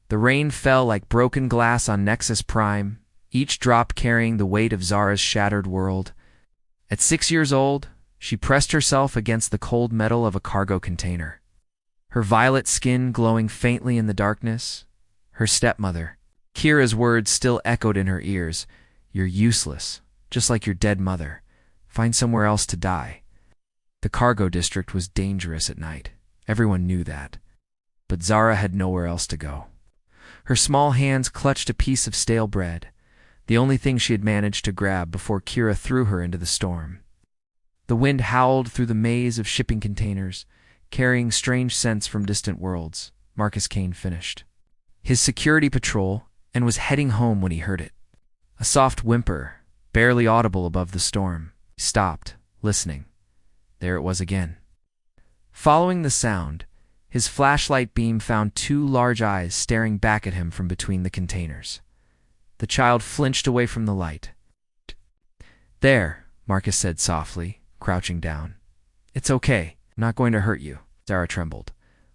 The rain fell like broken glass on Nexus Prime, each drop carrying the weight of Zara's shattered world. At 6 years old, she pressed herself against the cold metal of a cargo container. Her violet skin glowing faintly in the darkness. Her stepmother. Kira's words still echoed in her ears. "You're useless, just like your dead mother. Find somewhere else to die." The cargo district was dangerous at night. Everyone knew that. But Zara had nowhere else to go. Her small hands clutched a piece of stale bread, the only thing she had managed to grab before Kira threw her into the storm. The wind howled through the maze of shipping containers, carrying strange scents from distant worlds. Marcus Kane finished his security patrol and was heading home when he heard it. A soft whimper, barely audible above the storm. He stopped, listening. There it was again. Following the sound, his flashlight beam found 2 large eyes staring back at him from between the containers. The child flinched away from the light. "There," Marcus said softly, crouching down. "It's okay. I'm not going to hurt you." Zara trembled,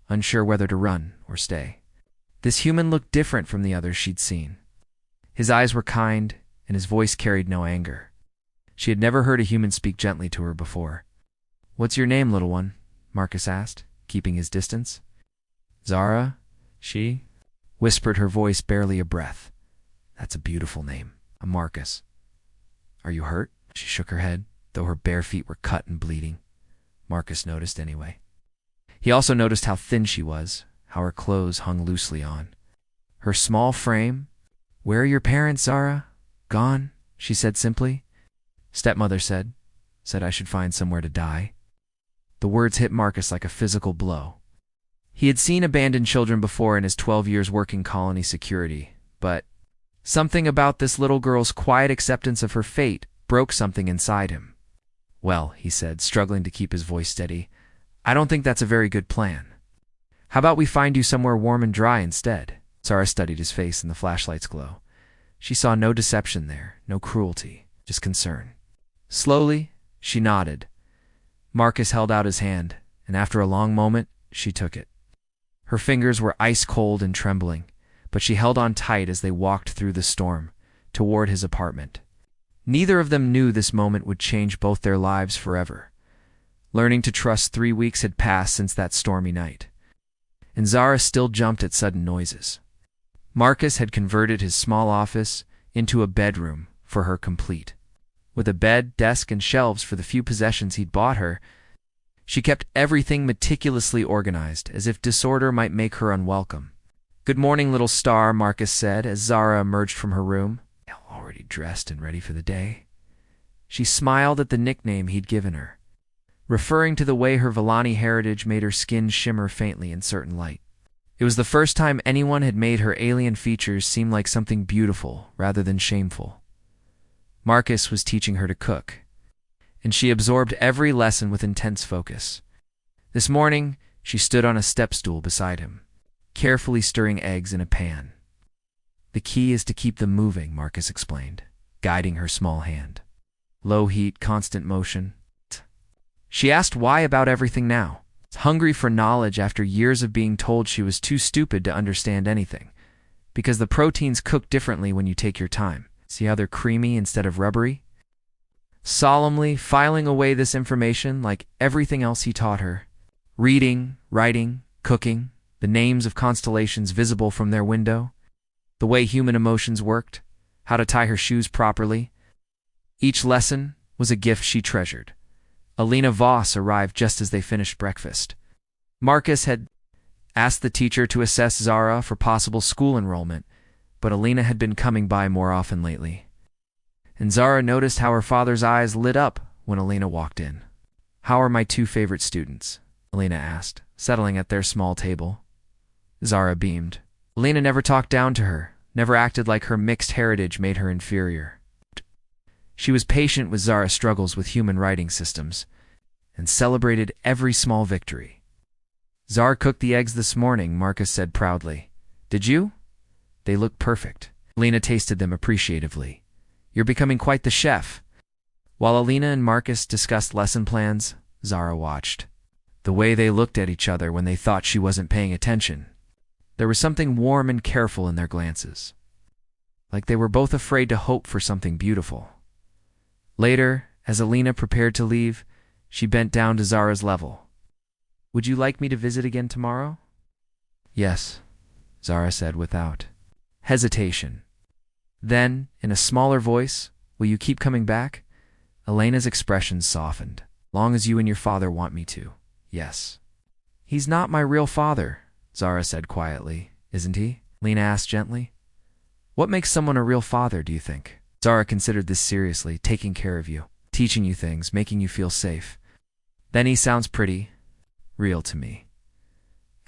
unsure whether to run or stay. This human looked different from the others she'd seen. His eyes were kind, and his voice carried no anger. She had never heard a human speak gently to her before. "What's your name, little one?" Marcus asked, keeping his distance. "Zara, she," whispered her voice barely a breath. "That's a beautiful name. I'm Marcus." "Are you hurt?" She shook her head, though her bare feet were cut and bleeding. Marcus noticed anyway. He also noticed how thin she was, how her clothes hung loosely on. Her small frame. "Where are your parents, Zara?" "Gone," she said simply. "Stepmother said I should find somewhere to die." The words hit Marcus like a physical blow. He had seen abandoned children before in his 12 years working colony security, but something about this little girl's quiet acceptance of her fate broke something inside him. "Well," he said, struggling to keep his voice steady, "I don't think that's a very good plan. How about we find you somewhere warm and dry instead?" Zara studied his face in the flashlight's glow. She saw no deception there, no cruelty, just concern. Slowly, she nodded. Marcus held out his hand, and after a long moment, she took it. Her fingers were ice cold and trembling, but she held on tight as they walked through the storm, toward his apartment. Neither of them knew this moment would change both their lives forever. Learning to trust 3 weeks had passed since that stormy night. And Zara still jumped at sudden noises. Marcus had converted his small office into a bedroom for her complete. With a bed, desk, and shelves for the few possessions he'd bought her, she kept everything meticulously organized, as if disorder might make her unwelcome. "Good morning, little star," Marcus said as Zara emerged from her room, already dressed and ready for the day. She smiled at the nickname he'd given her, referring to the way her Villani heritage made her skin shimmer faintly in certain light. It was the first time anyone had made her alien features seem like something beautiful rather than shameful. Marcus was teaching her to cook, and she absorbed every lesson with intense focus. This morning, she stood on a step stool beside him, carefully stirring eggs in a pan. "The key is to keep them moving," Marcus explained, guiding her small hand. "Low heat, constant motion." She asked why about everything now, hungry for knowledge after years of being told she was too stupid to understand anything. Because the proteins cook differently when you take your time. See how they're creamy instead of rubbery? Solemnly filing away this information like everything else he taught her. Reading, writing, cooking, the names of constellations visible from their window, the way human emotions worked, how to tie her shoes properly. Each lesson was a gift she treasured. Alina Voss arrived just as they finished breakfast. Marcus had asked the teacher to assess Zara for possible school enrollment, but Alina had been coming by more often lately. And Zara noticed how her father's eyes lit up when Alina walked in. "How are my 2 favorite students?" Alina asked, settling at their small table. Zara beamed. Alina never talked down to her, never acted like her mixed heritage made her inferior. She was patient with Zara's struggles with human writing systems, and celebrated every small victory. "Zara cooked the eggs this morning," Marcus said proudly. "Did you?" "They look perfect." Alina tasted them appreciatively. "You're becoming quite the chef." While Alina and Marcus discussed lesson plans, Zara watched. The way they looked at each other when they thought she wasn't paying attention. There was something warm and careful in their glances, like they were both afraid to hope for something beautiful. Later, as Alina prepared to leave, she bent down to Zara's level. "Would you like me to visit again tomorrow?" "Yes," Zara said without hesitation. Then, in a smaller voice, "Will you keep coming back?" Elena's expression softened. "Long as you and your father want me to, yes." "He's not my real father," Zara said quietly. "Isn't he?" Lena asked gently. "What makes someone a real father, do you think?" Zara considered this seriously. "Taking care of you, teaching you things, making you feel safe. Then he sounds pretty real to me."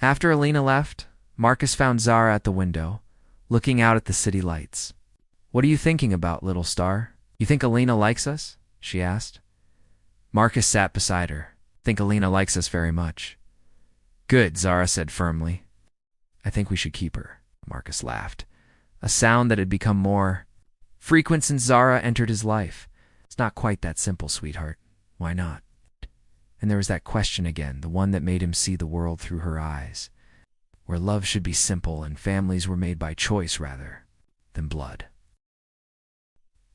After Alina left, Marcus found Zara at the window, looking out at the city lights. "What are you thinking about, little star? You think Alina likes us?" she asked. Marcus sat beside her. "Think Alina likes us very much." "Good," Zara said firmly. "I think we should keep her." Marcus laughed, a sound that had become more frequent since Zara entered his life. "It's not quite that simple, sweetheart. Why not?" And there was that question again, the one that made him see the world through her eyes, where love should be simple and families were made by choice rather than blood.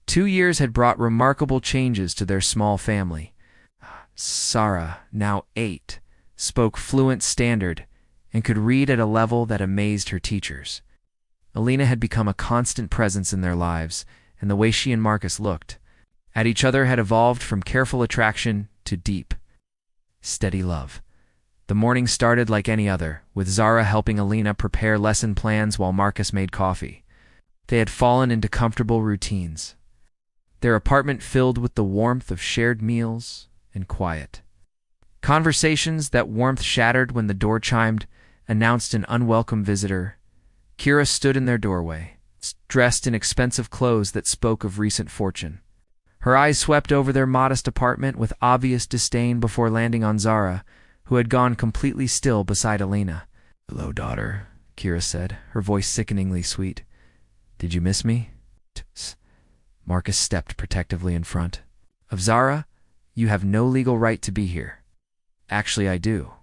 2 years had brought remarkable changes to their small family. Zara, now 8, spoke fluent Standard and could read at a level that amazed her teachers. Alina had become a constant presence in their lives, and the way she and Marcus looked at each other had evolved from careful attraction to deep, steady love. The morning started like any other, with Zara helping Alina prepare lesson plans while Marcus made coffee. They had fallen into comfortable routines, their apartment filled with the warmth of shared meals and quiet. Conversations that warmth shattered when the door chimed announced an unwelcome visitor. Kira stood in their doorway, dressed in expensive clothes that spoke of recent fortune. Her eyes swept over their modest apartment with obvious disdain before landing on Zara, who had gone completely still beside Alina. "Hello, daughter," Kira said, her voice sickeningly sweet. "Did you miss me?" Marcus stepped protectively in front. "Of Zara, you have no legal right to be here." "Actually, I do."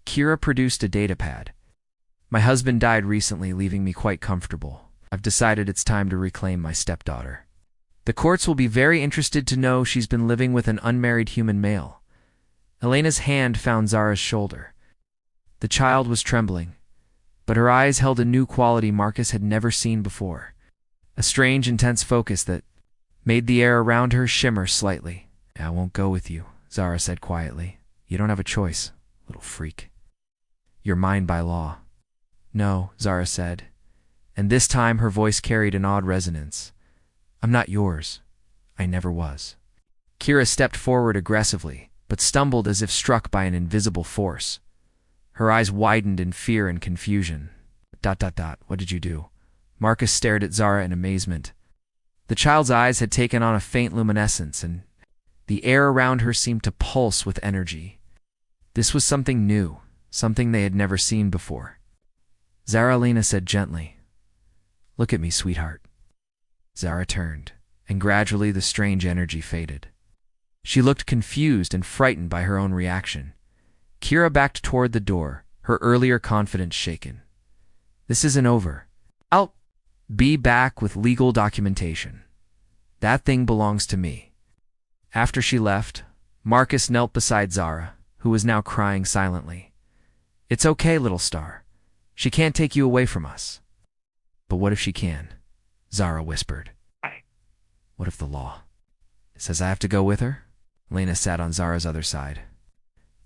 Kira produced a datapad. "My husband died recently, leaving me quite comfortable. I've decided it's time to reclaim my stepdaughter. The courts will be very interested to know she's been living with an unmarried human male." Elena's hand found Zara's shoulder. The child was trembling, but her eyes held a new quality Marcus had never seen before, a strange, intense focus that made the air around her shimmer slightly. "I won't go with you," Zara said quietly. "You don't have a choice, little freak. You're mine by law." "No," Zara said, and this time her voice carried an odd resonance. "I'm not yours. I never was." Kira stepped forward aggressively, but stumbled as if struck by an invisible force. Her eyes widened in fear and confusion. What did you do?" Marcus stared at Zara in amazement. The child's eyes had taken on a faint luminescence, and the air around her seemed to pulse with energy. This was something new, something they had never seen before. Alina said gently, "Look at me, sweetheart." Zara turned, and gradually the strange energy faded. She looked confused and frightened by her own reaction. Kira backed toward the door, her earlier confidence shaken. "This isn't over. I'll be back with legal documentation. That thing belongs to me." After she left, Marcus knelt beside Zara, who was now crying silently. "It's okay, little star. She can't take you away from us." "But what if she can?" Zara whispered. "What if the law says I have to go with her?" Lena sat on Zara's other side.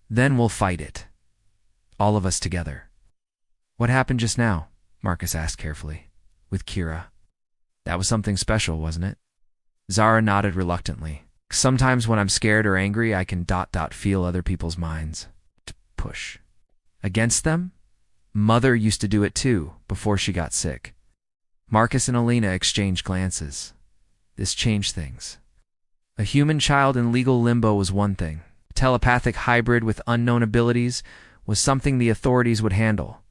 "Then we'll fight it. All of us together." "What happened just now?" Marcus asked carefully. "With Kira. That was something special, wasn't it?" Zara nodded reluctantly. "Sometimes when I'm scared or angry, I can feel other people's minds. To push against them? Mother used to do it too, before she got sick." Marcus and Alina exchanged glances. This changed things. A human child in legal limbo was one thing. A telepathic hybrid with unknown abilities was something the authorities would handle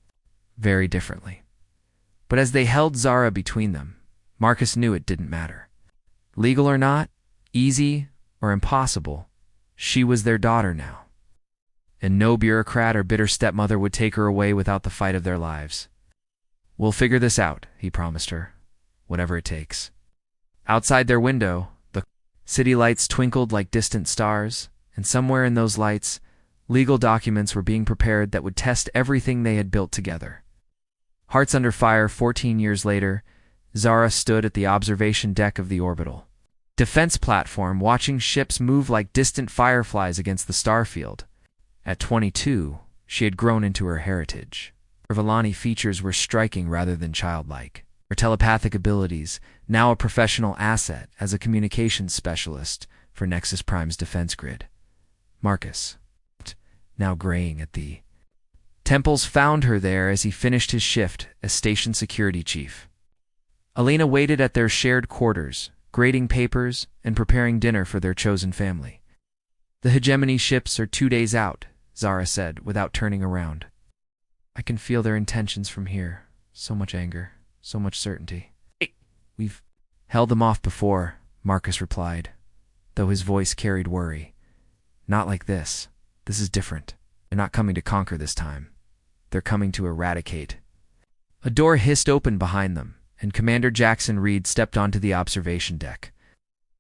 very differently. But as they held Zara between them, Marcus knew it didn't matter. Legal or not, easy or impossible, she was their daughter now. And no bureaucrat or bitter stepmother would take her away without the fight of their lives. We'll figure this out, he promised her, whatever it takes. Outside their window, the city lights twinkled like distant stars, and somewhere in those lights, legal documents were being prepared that would test everything they had built together. Hearts under fire 14 years later, Zara stood at the observation deck of the orbital defense platform, watching ships move like distant fireflies against the starfield. At 22, she had grown into her heritage. Her Villani features were striking rather than childlike. Her telepathic abilities, now a professional asset as a communications specialist for Nexus Prime's defense grid. Marcus, now graying at the temples, found her there as he finished his shift as station security chief. Alina waited at their shared quarters, grading papers and preparing dinner for their chosen family. The hegemony ships are 2 days out, Zara said without turning around. I can feel their intentions from here. So much anger, so much certainty. We've held them off before, Marcus replied, though his voice carried worry. Not like this. This is different. They're not coming to conquer this time. They're coming to eradicate. A door hissed open behind them, and Commander Jackson Reed stepped onto the observation deck.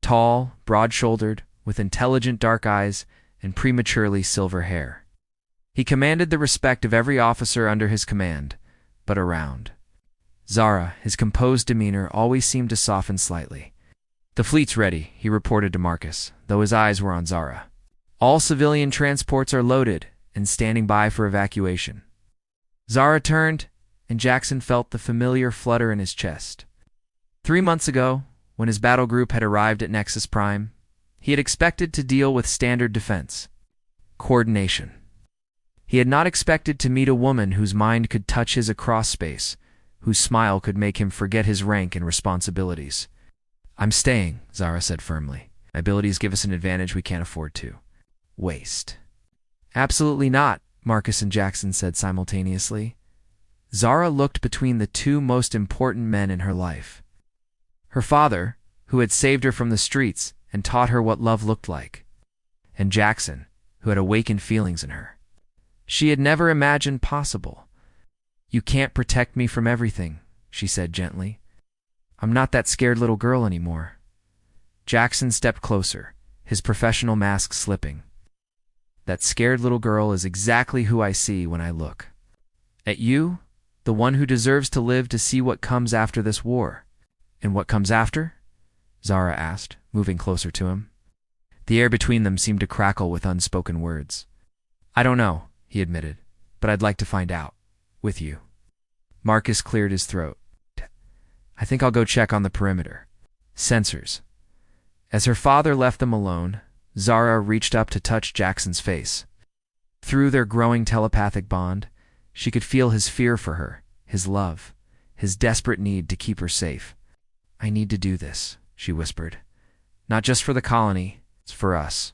Tall, broad-shouldered, with intelligent dark eyes and prematurely silver hair. He commanded the respect of every officer under his command, but around Zara, his composed demeanor always seemed to soften slightly. The fleet's ready, he reported to Marcus, though his eyes were on Zara. All civilian transports are loaded and standing by for evacuation. Zara turned, and Jackson felt the familiar flutter in his chest. 3 months ago, when his battle group had arrived at Nexus Prime, he had expected to deal with standard defense. Coordination. He had not expected to meet a woman whose mind could touch his across space, whose smile could make him forget his rank and responsibilities. I'm staying, Zara said firmly. My abilities give us an advantage we can't afford to waste. Absolutely not, Marcus and Jackson said simultaneously. Zara looked between the two most important men in her life. Her father, who had saved her from the streets and taught her what love looked like, and Jackson, who had awakened feelings in her she had never imagined possible. You can't protect me from everything, she said gently. I'm not that scared little girl anymore. Jackson stepped closer, his professional mask slipping. That scared little girl is exactly who I see when I look at you, the one who deserves to live to see what comes after this war. And what comes after? Zara asked, moving closer to him. The air between them seemed to crackle with unspoken words. I don't know, he admitted, but I'd like to find out. With you. Marcus cleared his throat. I think I'll go check on the perimeter. Sensors. As her father left them alone, Zara reached up to touch Jackson's face. Through their growing telepathic bond, she could feel his fear for her, his love, his desperate need to keep her safe. I need to do this, she whispered. Not just for the colony, it's for us,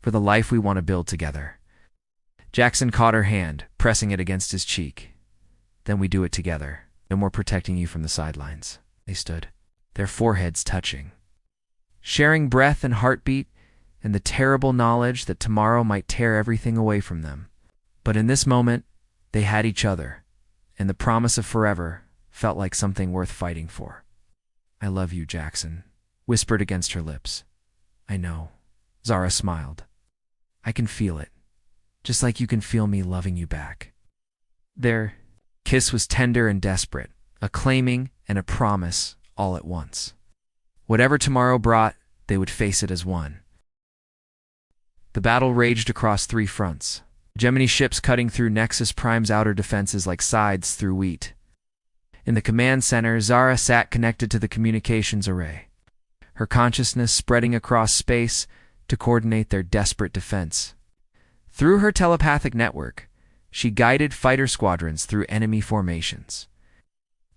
for the life we want to build together. Jackson caught her hand, pressing it against his cheek. Then we do it together. No more protecting you from the sidelines. They stood, their foreheads touching, sharing breath and heartbeat, and the terrible knowledge that tomorrow might tear everything away from them. But in this moment, they had each other, and the promise of forever felt like something worth fighting for. I love you, Jackson, whispered against her lips. I know. Zara smiled. I can feel it, just like you can feel me loving you back. Their kiss was tender and desperate, a claiming and a promise all at once. Whatever tomorrow brought, they would face it as one. The battle raged across 3 fronts. Gemini ships cutting through Nexus Prime's outer defenses like scythes through wheat. In the command center, Zara sat connected to the communications array, her consciousness spreading across space to coordinate their desperate defense. Through her telepathic network, she guided fighter squadrons through enemy formations,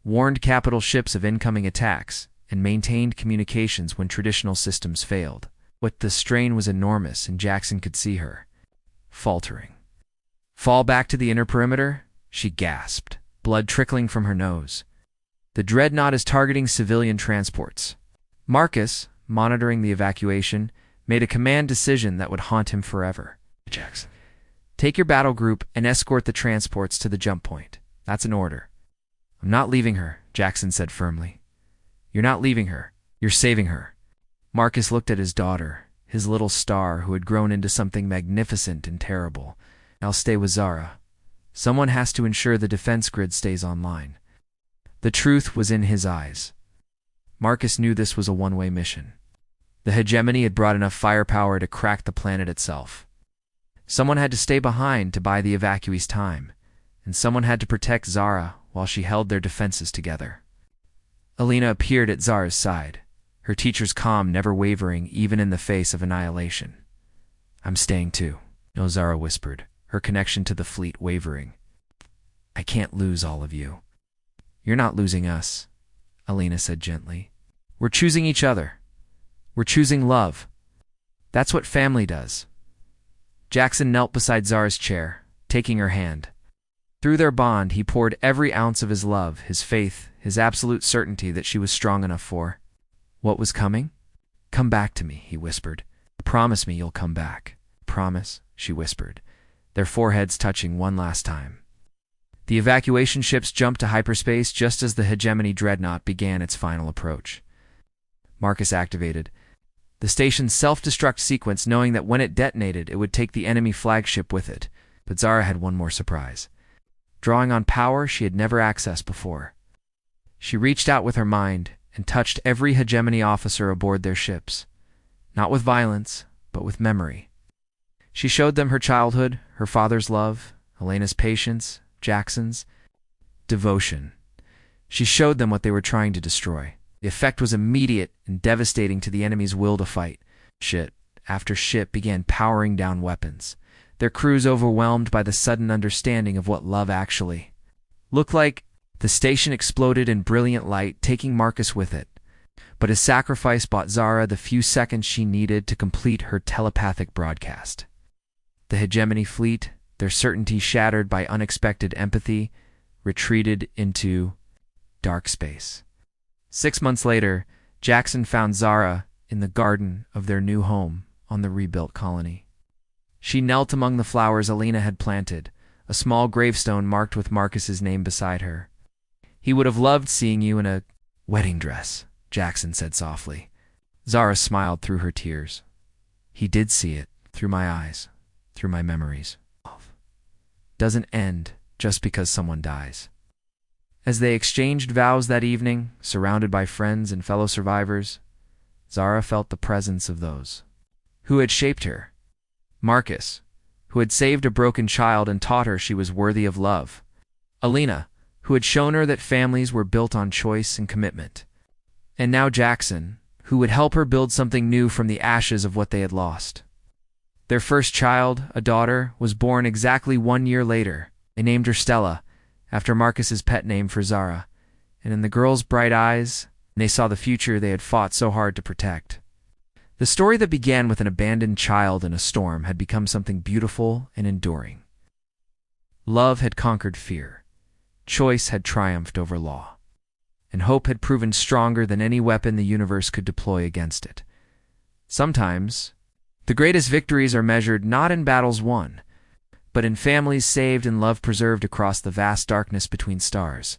warned capital ships of incoming attacks, and maintained communications when traditional systems failed. But the strain was enormous, and Jackson could see her faltering. Fall back to the inner perimeter? She gasped, blood trickling from her nose. The dreadnought is targeting civilian transports. Marcus, monitoring the evacuation, made a command decision that would haunt him forever. Jackson, take your battle group and escort the transports to the jump point. That's an order. I'm not leaving her, Jackson said firmly. You're not leaving her. You're saving her. Marcus looked at his daughter, his little star who had grown into something magnificent and terrible. I'll stay with Zara. Someone has to ensure the defense grid stays online. The truth was in his eyes. Marcus knew this was a one-way mission. The hegemony had brought enough firepower to crack the planet itself. Someone had to stay behind to buy the evacuees time, and someone had to protect Zara while she held their defenses together. Alina appeared at Zara's side, her teacher's calm never wavering even in the face of annihilation. I'm staying too, no, Zara whispered, her connection to the fleet wavering. I can't lose all of you. You're not losing us, Alina said gently. We're choosing each other. We're choosing love. That's what family does. Jackson knelt beside Zara's chair, taking her hand. Through their bond, he poured every ounce of his love, his faith, his absolute certainty that she was strong enough for. What was coming? Come back to me, he whispered. Promise me you'll come back. Promise, she whispered, their foreheads touching one last time. The evacuation ships jumped to hyperspace just as the hegemony dreadnought began its final approach. Marcus activated the station's self-destruct sequence, knowing that when it detonated, it would take the enemy flagship with it. But Zara had one more surprise. Drawing on power she had never accessed before. She reached out with her mind and touched every hegemony officer aboard their ships. Not with violence, but with memory. She showed them her childhood, her father's love, Elena's patience, Jackson's devotion. She showed them what they were trying to destroy. The effect was immediate and devastating to the enemy's will to fight. Ship after ship began powering down weapons, their crews overwhelmed by the sudden understanding of what love actually looked like. The station exploded in brilliant light, taking Marcus with it. But his sacrifice bought Zara the few seconds she needed to complete her telepathic broadcast. The hegemony fleet, their certainty shattered by unexpected empathy, retreated into dark space. 6 months later, Jackson found Zara in the garden of their new home on the rebuilt colony. She knelt among the flowers Alina had planted, a small gravestone marked with Marcus's name beside her. He would have loved seeing you in a wedding dress, Jackson said softly. Zara smiled through her tears. He did see it, through my eyes, through my memories. Love doesn't end just because someone dies. As they exchanged vows that evening, surrounded by friends and fellow survivors, Zara felt the presence of those who had shaped her. Marcus, who had saved a broken child and taught her she was worthy of love. Alina, who had shown her that families were built on choice and commitment. And now Jackson, who would help her build something new from the ashes of what they had lost. Their first child, a daughter, was born exactly 1 year later. They named her Stella, after Marcus's pet name for Zara, and in the girl's bright eyes, they saw the future they had fought so hard to protect. The story that began with an abandoned child in a storm had become something beautiful and enduring. Love had conquered fear, choice had triumphed over law, and hope had proven stronger than any weapon the universe could deploy against it. Sometimes, the greatest victories are measured not in battles won, but in families saved and love preserved across the vast darkness between stars.